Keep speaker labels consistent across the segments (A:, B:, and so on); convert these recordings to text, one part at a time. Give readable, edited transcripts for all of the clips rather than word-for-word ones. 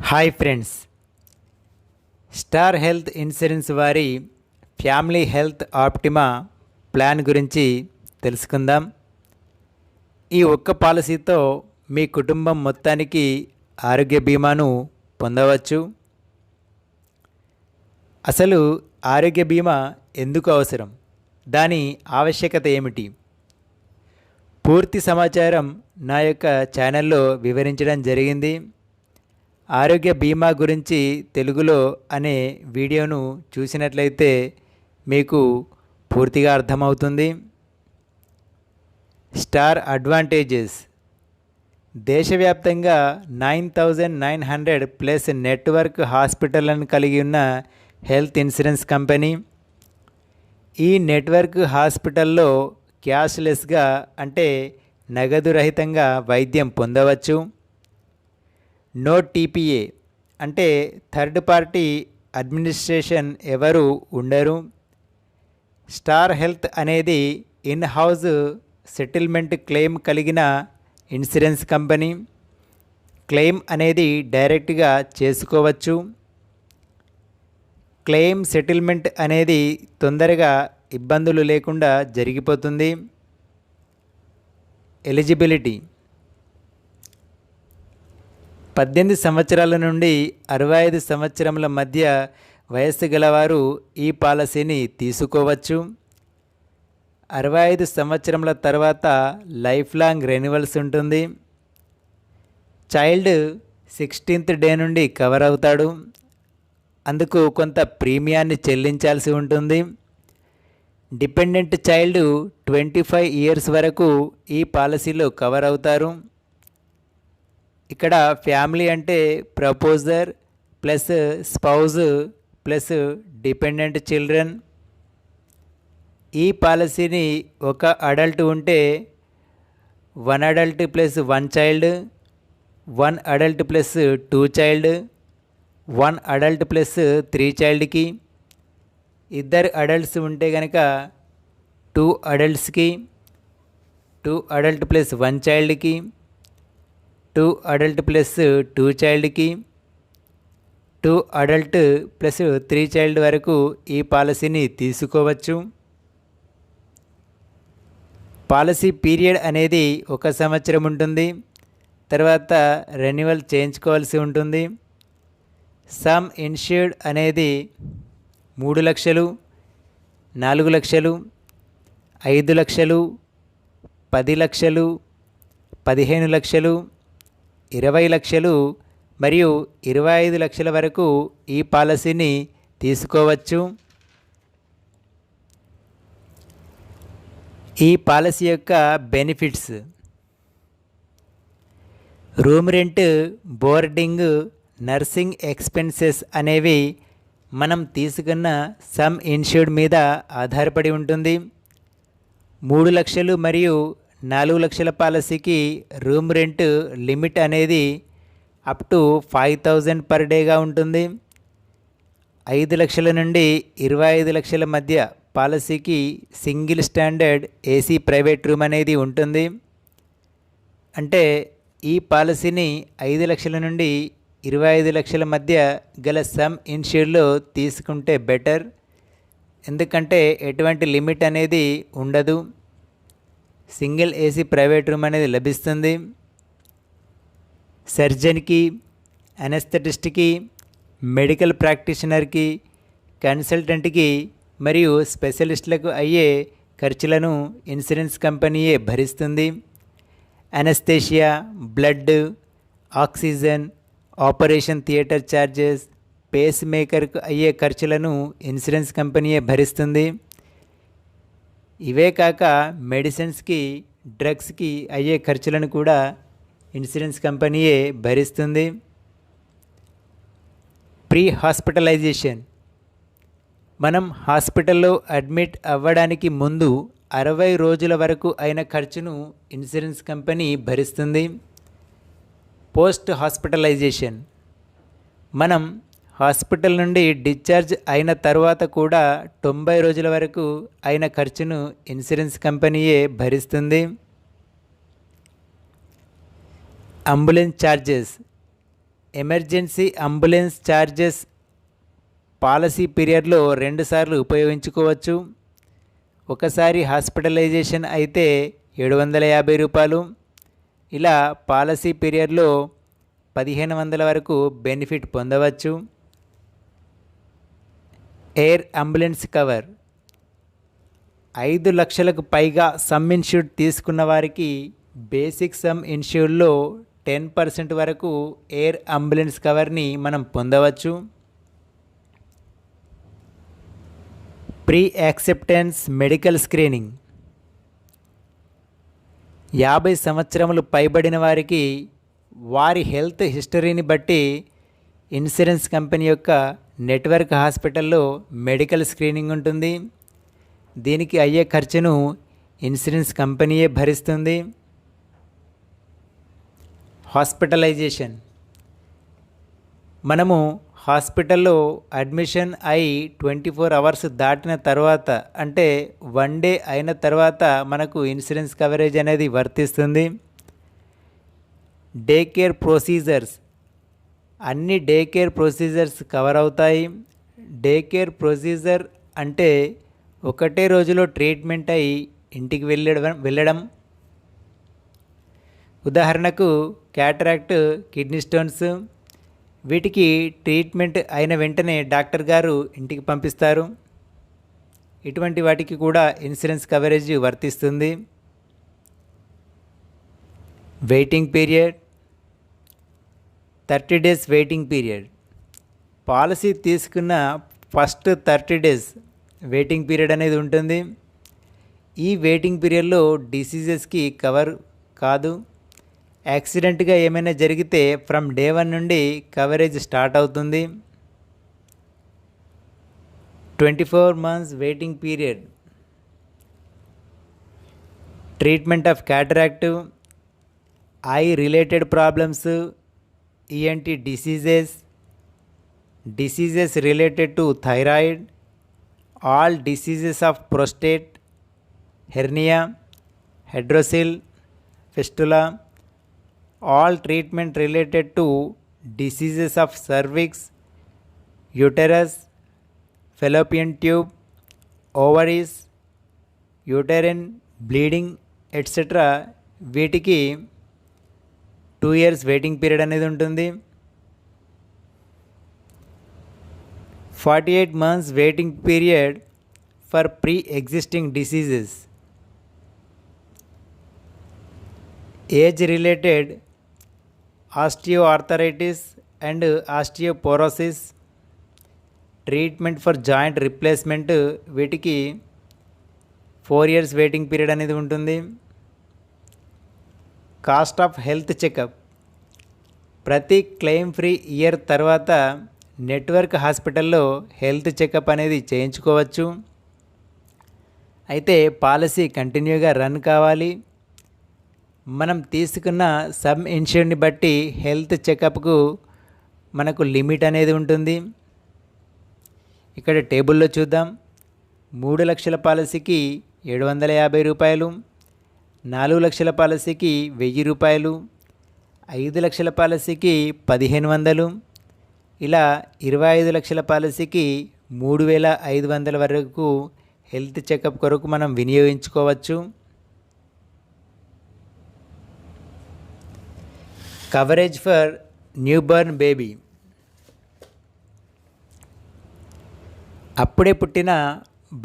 A: Hi friends, star health insurance వారి family health optima plan గురించి తెలుసుకుందాం. ఈ ఒక్క పాలసీతో మీ కుటుంబం మొత్తానికి ఆరోగ్య బీమాను పొందవచ్చు. అసలు ఆరోగ్య బీమా ఎందుకు అవసరం, దాని ఆవశ్యకత ఏమిటి? పూర్తి సమాచారం నా యొక్క ఛానల్లో వివరించడం జరిగింది. ఆరోగ్య బీమా గురించి తెలుగులో అనే వీడియోను చూసినట్లయితే మీకు పూర్తిగా అర్థమవుతుంది. స్టార్ అడ్వాంటేజెస్: దేశవ్యాప్తంగా 9,900 ప్లస్ నెట్వర్క్ హాస్పిటళ్లను కలిగి ఉన్న హెల్త్ ఇన్సూరెన్స్ కంపెనీ. ఈ నెట్వర్క్ హాస్పిటల్లో క్యాష్లెస్గా అంటే నగదు రహితంగా వైద్యం పొందవచ్చు. నో టీపీఏ అంటే థర్డ్ పార్టీ అడ్మినిస్ట్రేషన్ ఎవరు ఉండరు. స్టార్ హెల్త్ అనేది ఇన్ హౌస్ సెటిల్మెంట్ క్లెయిమ్ కలిగిన ఇన్సూరెన్స్ కంపెనీ. క్లెయిమ్ అనేది డైరెక్ట్గా చేసుకోవచ్చు. క్లెయిమ్ సెటిల్మెంట్ అనేది తొందరగా ఇబ్బందులు లేకుండా జరిగిపోతుంది. ఎలిజిబిలిటీ: 18 సంవత్సరాల నుండి 65 సంవత్సరముల మధ్య వయస్సు గలవారు ఈ పాలసీని తీసుకోవచ్చు. 65 సంవత్సరముల తర్వాత లైఫ్ లాంగ్ రెన్యువల్స్ ఉంటుంది. చైల్డ్ 16th డే నుండి కవర్ అవుతాడు. అందుకు కొంత ప్రీమియాన్ని చెల్లించాల్సి ఉంటుంది. డిపెండెంట్ చైల్డ్ 25 ఇయర్స్ వరకు ఈ పాలసీలో కవర్ అవుతారు. ఇక్కడ ఫ్యామిలీ అంటే proposer plus spouse plus dependent children. ఈ పాలసీని ఒక అడల్ట్ ఉంటే 1 adult plus 1 child, 1 adult plus 2 child, 1 adult plus 3 చైల్డ్కి, ఇద్దరు అడల్ట్స్ ఉంటే కనుక 2 అడల్ట్స్కి, 2 adult plus 1 చైల్డ్కి, 2 adult plus 2 చైల్డ్కి, 2 adult plus 3 child వరకు ఈ పాలసీని తీసుకోవచ్చు. పాలసీ పీరియడ్ అనేది 1 సంవత్సరం ఉంటుంది. తర్వాత రెన్యువల్ చేయించుకోవాల్సి ఉంటుంది. సమ్ ఇన్ష్యూర్డ్ అనేది 3 లక్షలు, 4 లక్షలు, 5 లక్షలు, 10 లక్షలు, 15 లక్షలు, 20 లక్షలు మరియు 25 లక్షల వరకు ఈ పాలసీని తీసుకోవచ్చు. ఈ పాలసీ యొక్క benefits: room rent, boarding, nursing expenses అనేవి మనం తీసుకున్న సమ్ ఇన్ష్యూర్డ్ మీద ఆధారపడి ఉంటుంది. 3 లక్షలు మరియు 4 లక్షల పాలసీకి రూమ్ రెంట్ లిమిట్ అనేది అప్ టు 5,000 పర్ డేగా ఉంటుంది. 5 లక్షల నుండి 25 లక్షల మధ్య పాలసీకి single standard AC private room అనేది ఉంటుంది. అంటే ఈ పాలసీని 5 లక్షల నుండి 25 లక్షల మధ్య గల సమ్ ఇన్ష్యూర్డ్లో తీసుకుంటే బెటర్. ఎందుకంటే ఎటువంటి లిమిట్ అనేది ఉండదు. సింగిల్ ఏసీ ప్రైవేట్ రూమ్ అనేది లభిస్తుంది. సర్జన్కి, అనెస్థెటిస్ట్కి, మెడికల్ ప్రాక్టీషనర్కి, కన్సల్టెంట్కి మరియు స్పెషలిస్టులకు అయ్యే ఖర్చులను ఇన్సూరెన్స్ కంపెనీయే భరిస్తుంది. Anaesthesia, blood, oxygen, operation theatre charges, pace మేకర్కు అయ్యే ఖర్చులను ఇన్సూరెన్స్ కంపెనీయే భరిస్తుంది. ఇవే కాక మెడిసిన్స్కి, డ్రగ్స్కి అయ్యే ఖర్చులను కూడా ఇన్సూరెన్స్ కంపెనీయే భరిస్తుంది. ప్రీ హాస్పిటలైజేషన్: మనం హాస్పిటల్లో అడ్మిట్ అవ్వడానికి ముందు 60 రోజుల వరకు అయిన ఖర్చును ఇన్సూరెన్స్ కంపెనీ భరిస్తుంది. పోస్ట్ హాస్పిటలైజేషన్: మనం హాస్పిటల్ నుండి డిశ్చార్జ్ అయిన తర్వాత కూడా 90 రోజుల వరకు అయిన ఖర్చును ఇన్సూరెన్స్ కంపెనీయే భరిస్తుంది. Ambulance charges: emergency ambulance charges policy పీరియడ్లో 2 సార్లు ఉపయోగించుకోవచ్చు. ఒకసారి హాస్పిటలైజేషన్ అయితే రూ. 750. ఇలా పాలసీ పీరియడ్లో 1500 వరకు బెనిఫిట్ పొందవచ్చు. ఎయిర్ అంబులెన్స్ కవర్ 5 లక్షలకు పైగా సమ్ ఇన్ష్యూర్డ్ తీసుకున్న వారికి బేసిక్ సమ్ ఇన్ష్యూర్డ్లో 10% వరకు ఎయిర్ అంబులెన్స్ కవర్ని మనం పొందవచ్చు. ప్రీ యాక్సెప్టెన్స్ మెడికల్ స్క్రీనింగ్ 50 సంవత్సరములు పైబడిన వారికి వారి హెల్త్ హిస్టరీని బట్టి ఇన్సూరెన్స్ కంపెనీ యొక్క నెట్వర్క్ హాస్పిటల్లో మెడికల్ స్క్రీనింగ్ ఉంటుంది. దీనికి అయ్యే ఖర్చును ఇన్సూరెన్స్ కంపెనీయే భరిస్తుంది. హాస్పిటలైజేషన్ మనము హాస్పిటల్లో అడ్మిషన్ అయి 24 అవర్స్ దాటిన తర్వాత, అంటే 1 డే అయిన తర్వాత మనకు ఇన్సూరెన్స్ కవరేజ్ అనేది వర్తిస్తుంది. డే కేర్ ప్రొసీజర్స్ అన్ని డే కేర్ ప్రొసీజర్స్ కవర్ అవుతాయి. డే కేర్ ప్రొసీజర్ అంటే ఒకటే రోజులో ట్రీట్మెంట్ అయి ఇంటికి వెళ్ళడం. ఉదాహరణకు క్యాటరాక్ట్, కిడ్నీ స్టోన్స్, వీటికి ట్రీట్మెంట్ అయిన వెంటనే డాక్టర్ గారు ఇంటికి పంపిస్తారు. ఇటువంటి వాటికి కూడా ఇన్సూరెన్స్ కవరేజ్ వర్తిస్తుంది. Waiting period 30 days waiting period. Policy తీసుకున్న ఫస్ట్ 30 డేస్ వెయిటింగ్ పీరియడ్ అనేది ఉంటుంది. ఈ వెయిటింగ్ పీరియడ్లో డిసీజెస్కి కవర్ కాదు. యాక్సిడెంట్గా ఏమైనా జరిగితే ఫ్రమ్ డే 1 నుండి కవరేజ్ స్టార్ట్ అవుతుంది. 24 months waiting period. Treatment of cataract, I related problems, ENT diseases related to thyroid, all diseases of prostate, hernia, hydrocele, fistula, all treatment related to diseases of cervix, uterus, fallopian tube, ovaries, uterine bleeding, etc. వీటికి 2 years waiting period అనేది ఉంటుంది. 48 months waiting period for pre existing diseases. Age related osteoarthritis and osteoporosis, treatment for joint replacement, వీటికి 4 years waiting period అనేది ఉంటుంది. Cost of health checkup ప్రతి claim free year తర్వాత network హాస్పిటల్లో health checkup అనేది చేయించుకోవచ్చు. అయితే పాలసీ కంటిన్యూగా రన్ కావాలి. మనం తీసుకున్న సమ్ ఇన్సూర్డ్ని బట్టి హెల్త్ చెకప్కు మనకు లిమిట్ అనేది ఉంటుంది. ఇక్కడ టేబుల్లో చూద్దాం. 3 లక్షల పాలసీకి రూ. 750, 4 లక్షల పాలసీకి రూ. 1000, 5 లక్షల పాలసీకి 1500, ఇలా 25 లక్షల పాలసీకి 3500 వరకు హెల్త్ చెకప్ కొరకు మనం వినియోగించుకోవచ్చు. కవరేజ్ ఫర్ న్యూబర్న్ బేబీ అప్పుడే పుట్టిన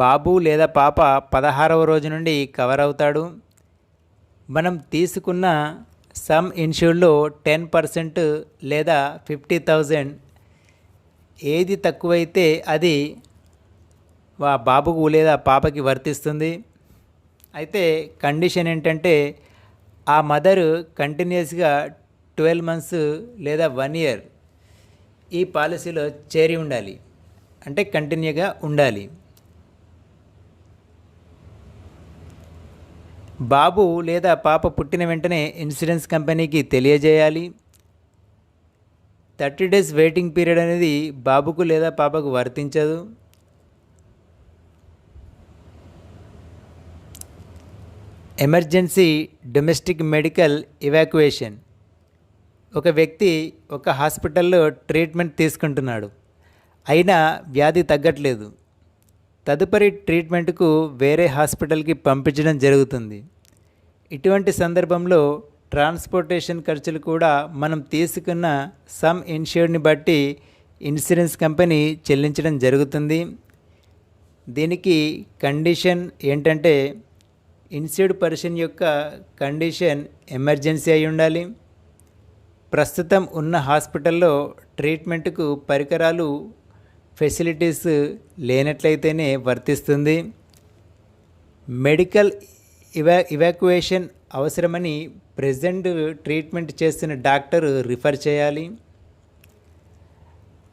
A: బాబు లేదా పాప 16వ రోజు నుండి కవర్ అవుతాడు. మనం తీసుకున్న సమ్ ఇన్ష్యూర్డ్లో 10% లేదా 50,000 ఏది తక్కువైతే అది బాబుకు లేదా పాపకి వర్తిస్తుంది. అయితే కండిషన్ ఏంటంటే ఆ మదరు కంటిన్యూస్గా 12 months లేదా 1 year ఈ పాలసీలో చేరి ఉండాలి, అంటే కంటిన్యూగా ఉండాలి. బాబు లేదా పాప పుట్టిన వెంటనే ఇన్సూరెన్స్ కంపెనీకి తెలియజేయాలి. 30 days వెయిటింగ్ పీరియడ్ అనేది బాబుకు లేదా పాపకు వర్తించదు. ఎమర్జెన్సీ డొమెస్టిక్ మెడికల్ ఎవాక్యుయేషన్ ఒక వ్యక్తి ఒక హాస్పిటల్లో ట్రీట్మెంట్ తీసుకుంటున్నాడు, అయినా వ్యాధి తగ్గట్లేదు. తదుపరి ట్రీట్మెంట్కు వేరే హాస్పిటల్కి పంపించడం జరుగుతుంది. ఇటువంటి సందర్భంలో ట్రాన్స్పోర్టేషన్ ఖర్చులు కూడా మనం తీసుకున్న సమ్ ఇన్ష్యూర్డ్ని బట్టి ఇన్సూరెన్స్ కంపెనీ చెల్లించడం జరుగుతుంది. దీనికి కండిషన్ ఏంటంటే ఇన్సూర్డ్ పర్సన్ యొక్క కండిషన్ ఎమర్జెన్సీ అయి ఉండాలి, ప్రస్తుతం ఉన్న హాస్పిటల్లో ట్రీట్మెంట్కు పరికరాలు ఫెసిలిటీస్ లేనట్లయితేనే వర్తిస్తుంది. మెడికల్ ఇవాక్యుయేషన్ అవసరమని ప్రెజెంట్ ట్రీట్మెంట్ చేస్తున్న డాక్టర్ రిఫర్ చేయాలి.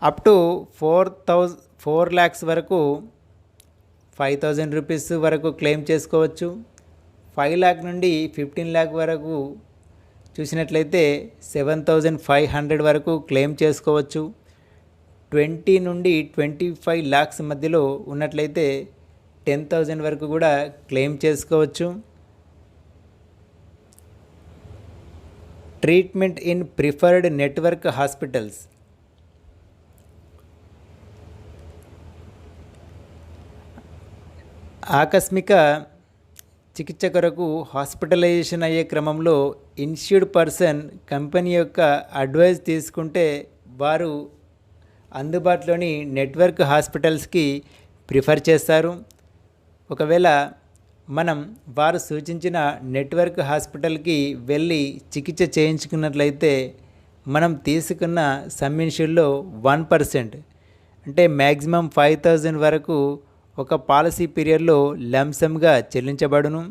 A: అప్ టు 4 lakhs వరకు 5,000 రూపీస్ వరకు క్లెయిమ్ చేసుకోవచ్చు. 5 lakh నుండి 15 lakh వరకు చూసినట్లయితే 7,500 వరకు క్లెయిమ్ చేసుకోవచ్చు. 20 నుండి 25 lakhs మధ్యలో ఉన్నట్లయితే 10,000 వరకు కూడా క్లెయిమ్ చేసుకోవచ్చు. Treatment in preferred network hospitals. ఆకస్మిక చికిత్స కొరకు హాస్పిటలైజేషన్ అయ్యే క్రమంలో ఇన్స్యూర్డ్ పర్సన్ కంపెనీ యొక్క అడ్వైజ్ తీసుకుంటే వారు అందుబాటులోని నెట్వర్క్ హాస్పిటల్స్కి ప్రిఫర్ చేస్తారు. ఒకవేళ మనం వారు సూచించిన నెట్వర్క్ హాస్పిటల్కి వెళ్ళి చికిత్స చేయించుకున్నట్లయితే మనం తీసుకున్న సమ్ ఇన్ష్యూర్డ్లో 1% అంటే మ్యాక్సిమం 5,000 వరకు ఒక పాలసీ పీరియడ్లో లంసమ్గా చెల్లించబడును.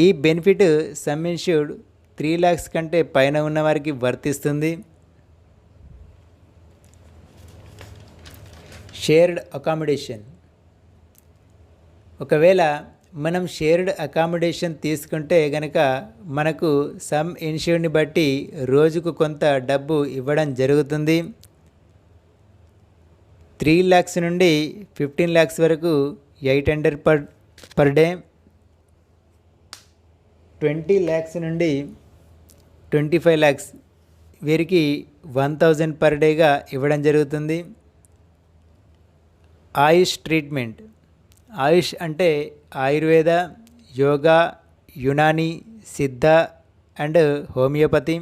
A: ఈ బెనిఫిట్ సమ్ ఇన్ష్యూర్డ్ 3 lakhs కంటే పైన ఉన్న వారికి వర్తిస్తుంది. Shared accommodation. ఒకవేళ మనం షేర్డ్ అకామిడేషన్ తీసుకుంటే గనక మనకు సమ్ ఇన్ష్యూర్డ్ని బట్టి రోజుకు కొంత డబ్బు ఇవ్వడం జరుగుతుంది. 3 lakhs నుండి 15 lakhs వరకు 800 per డే, 20 lakhs నుండి 25 lakhs వీరికి 1,000 per డేగా ఇవ్వడం జరుగుతుంది. ఆయుష్ ట్రీట్మెంట్. ఆయుష్ అంటే ఆయుర్వేద, యోగా, యునాని, సిద్ధ అండ్ హోమియోపతి.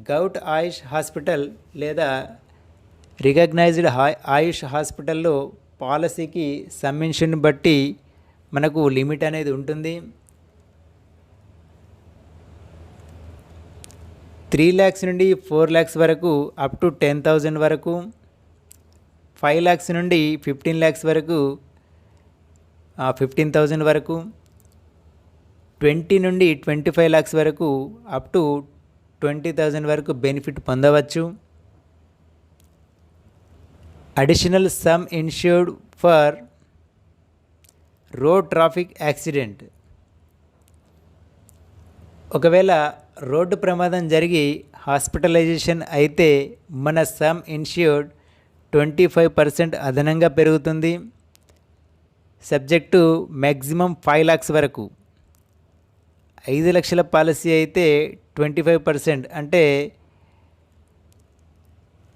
A: గౌట్ ఆయుష్ హాస్పిటల్ లేదా రికగ్నైజ్డ్ ఆయుష్ హాస్పిటల్లో పాలసీకి సమ్ ఇన్ష్యూర్డ్ని బట్టి మనకు లిమిట్ అనేది ఉంటుంది. 3 lakhs నుండి 4 lakhs వరకు అప్ టు 10,000 వరకు, 5 lakhs నుండి 15 lakhs వరకు 15,000 వరకు, 20 నుండి 25 lakhs వరకు అప్ టు 20,000 వరకు బెనిఫిట్ పొందవచ్చు. Additional some insured for road traffic accident. ఒకవేళ రోడ్డు ప్రమాదం జరిగి హాస్పిటలైజేషన్ అయితే మన సమ్ ఇన్ష్యూర్డ్ 25% అదనంగా పెరుగుతుంది. సబ్జెక్టు మ్యాక్సిమం 5 lakhs వరకు. 5 లక్షల పాలసీ అయితే 25% అంటే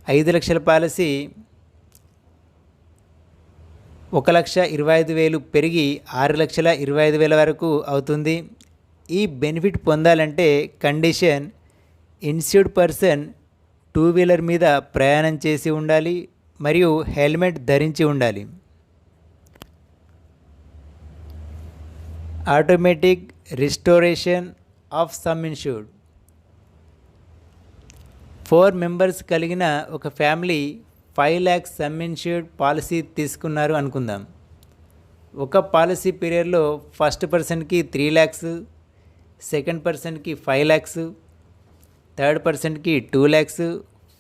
A: 5 లక్షల పాలసీ 1,25,000 పెరిగి 6,25,000 వరకు అవుతుంది. ఈ బెనిఫిట్ పొందాలంటే కండిషన్ ఇన్స్యూర్డ్ పర్సన్ 2-wheeler మీద ప్రయాణం చేసి ఉండాలి మరియు హెల్మెట్ ధరించి ఉండాలి. Automatic restoration of some insured. 4 members కలిగిన ఒక family 5 lakhs sum insured policy తీసుకున్నారు అనుకుందాం. ఒక పాలసీ పీరియడ్లో ఫస్ట్ పర్సన్కి 3 lakhs, సెకండ్ పర్సన్కి 5 lakhs, థర్డ్ పర్సన్కి 2 lakhs,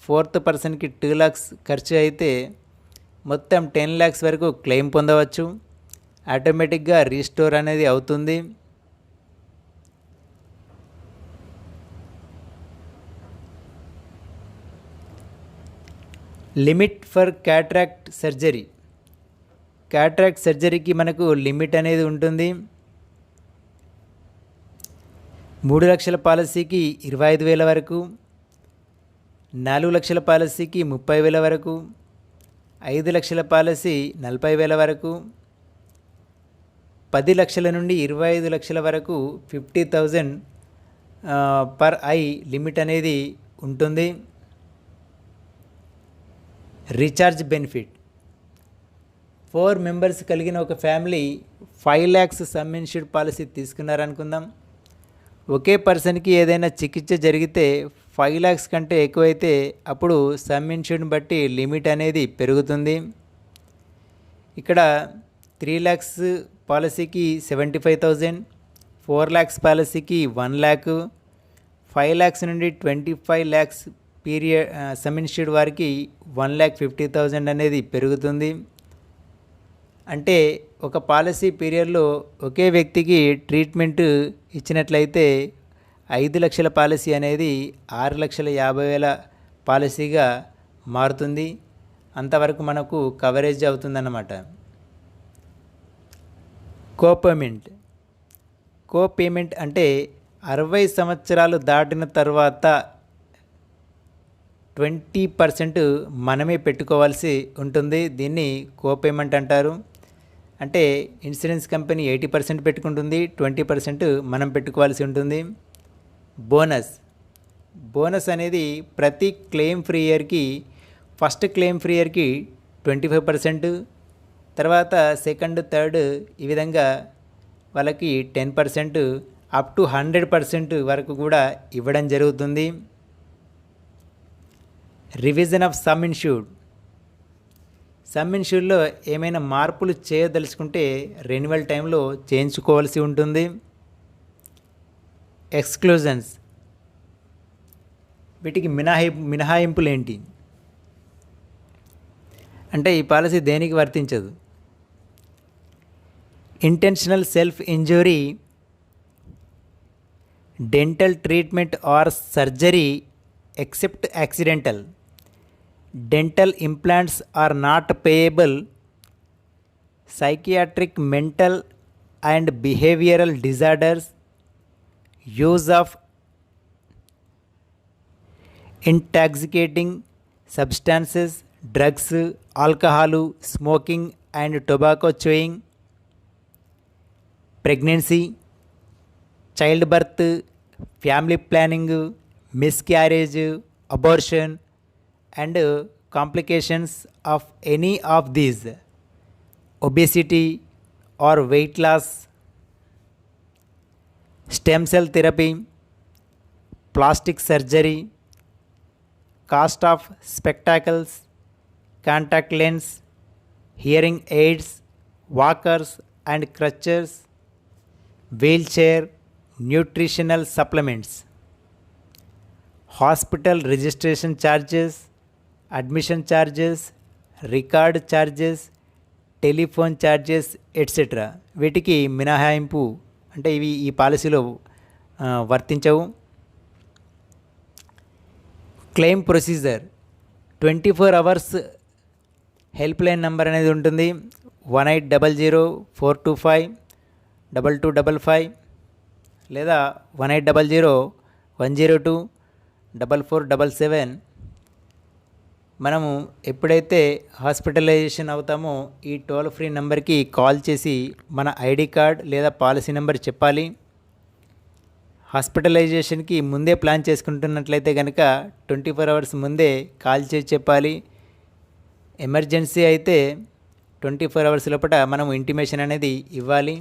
A: ఫోర్త్ పర్సన్కి 2 lakhs ఖర్చు అయితే మొత్తం 10 lakhs వరకు క్లెయిమ్ పొందవచ్చు. ఆటోమేటిక్గా రీస్టోర్ అనేది అవుతుంది. Limit for cataract surgery. Cataract సర్జరీకి మనకు లిమిట్ అనేది ఉంటుంది. 3 లక్షల పాలసీకి 25,000 వరకు, 4 లక్షల పాలసీకి 30,000 వరకు, 5 లక్షల పాలసీ 40,000 వరకు, 10 లక్షల నుండి 25 లక్షల వరకు 50,000 పర్ ఐ లిమిట్ అనేది ఉంటుంది. రీఛార్జ్ బెనిఫిట్ 4 మెంబర్స్ కలిగిన ఒక family 5 lakhs sum insured policy తీసుకున్నారనుకుందాం. ఒకే పర్సన్కి ఏదైనా చికిత్స జరిగితే 5 lakhs కంటే ఎక్కువైతే అప్పుడు సమ్ ఇన్ష్యూర్డ్ని బట్టి లిమిట్ అనేది పెరుగుతుంది. ఇక్కడ 3 lakhs పాలసీకి 75,000, 4 lakhs పాలసీకి 1 lakh, 5 lakhs నుండి 25 lakhs పీరియడ్ సమ్ ఇన్ష్యూర్డ్ వారికి 1,50,000 అనేది పెరుగుతుంది. అంటే ఒక పాలసీ పీరియడ్లో ఒకే వ్యక్తికి ట్రీట్మెంట్ ఇచ్చినట్లయితే 5 లక్షల పాలసీ అనేది 6,50,000 పాలసీగా మారుతుంది. అంతవరకు మనకు కవరేజ్ అవుతుందన్నమాట. కోపేమెంట్ అంటే 60 సంవత్సరాలు దాటిన తర్వాత 20% మనమే పెట్టుకోవాల్సి ఉంటుంది. దీన్ని కోపేమెంట్ అంటారు. అంటే ఇన్సూరెన్స్ కంపెనీ 80% పెట్టుకుంటుంది, 20% మనం పెట్టుకోవాల్సి ఉంటుంది. బోనస్ అనేది ప్రతి క్లెయిమ్ ఫ్రీ ఇయర్కి ఫస్ట్ క్లెయిమ్ ఫ్రీ ఇయర్కి 25%, తర్వాత సెకండ్, థర్డ్ ఈ విధంగా వాళ్ళకి 10%, అప్ టు 100% వరకు కూడా ఇవ్వడం జరుగుతుంది. రివిజన్ ఆఫ్ సమ్ ఇన్ష్యూర్డ్లో ఏమైనా మార్పులు చేయదలుచుకుంటే రెన్యువల్ టైంలో చేయించుకోవాల్సి ఉంటుంది. ఎక్స్క్లూజన్స్ వీటికి మినహాయింపులు ఏంటి అంటే ఈ పాలసీ దేనికి వర్తించదు. Intentional self injury, dental treatment or surgery except accidental, dental implants are not payable, psychiatric, mental and behavioural disorders, use of intoxicating substances, drugs, alcohol, smoking and tobacco chewing, pregnancy, childbirth, family planning, miscarriage, abortion and complications of any of these, obesity or weight loss, stem cell therapy, plastic surgery, cost of spectacles, contact lens, hearing aids, walkers and crutches, wheelchair, nutritional supplements, hospital registration charges, admission charges, record charges, telephone charges etcetera. వీటికి మినహాయింపు అంటే ఇవి ఈ పాలసీలో వర్తించవు. Claim procedure 24 hours helpline number అనేది ఉంటుంది. 1800-425-2255 లేదా 1800-102-4477. మనము ఎప్పుడైతే హాస్పిటలైజేషన్ అవుతామో ఈ టోల్ ఫ్రీ నెంబర్కి కాల్ చేసి మన ఐడి కార్డ్ లేదా పాలసీ నెంబర్ చెప్పాలి. హాస్పిటలైజేషన్కి ముందే ప్లాన్ చేసుకుంటున్నట్లయితే కనుక 24 hours ముందే కాల్ చేసి చెప్పాలి. ఎమర్జెన్సీ అయితే 24 hours లోపల మనం ఇంటిమేషన్ అనేది ఇవ్వాలి.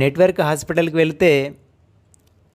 A: నెట్వర్క్ హాస్పిటల్కి వెళితే